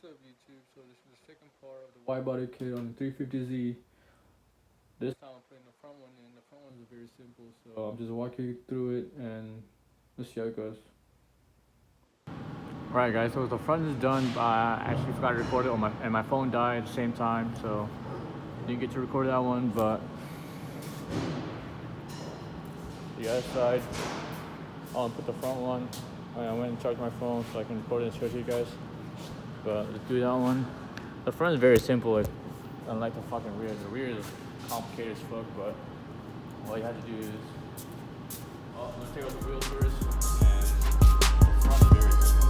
What's up YouTube? So this is the second part of the Widebody kit on the 350Z. This time I'm putting the front one in. The front one is very simple, so I'm just walking you through it and let's see how it goes. Alright guys, so the front is done. I actually forgot to record it and my phone died at the same time, so didn't get to record that one, but the other side, I'll put the front one. I went and charged my phone so I can record it and show it to you guys. But let's do that one. The front is very simple, unlike the fucking rear. The rear is complicated as fuck, but all you have to do is, let's take out the wheels first, and the front is very simple.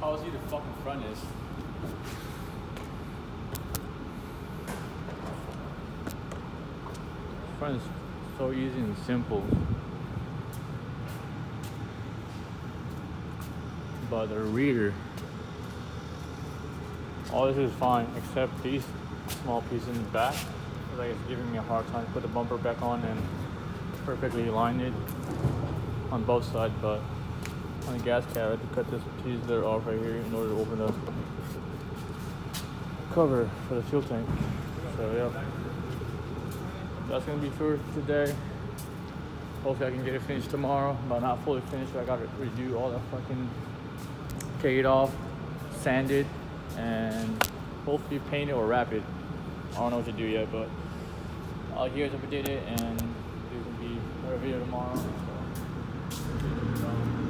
how easy the fucking front is. Front is so easy and simple. But the rear, all this is fine except these small pieces in the back. Like it's giving me a hard time to put the bumper back on and perfectly align it on both sides, but on the gas cap I had to cut this piece there off right here in order to open the cover for the fuel tank. So yeah, that's gonna be for today. Hopefully I can get it finished tomorrow, but not fully finished. I gotta redo all the fucking, take it off, sand it, and hopefully paint it or wrap it. I don't know what to do yet, but here's if I did it, and there's gonna be another video tomorrow. So.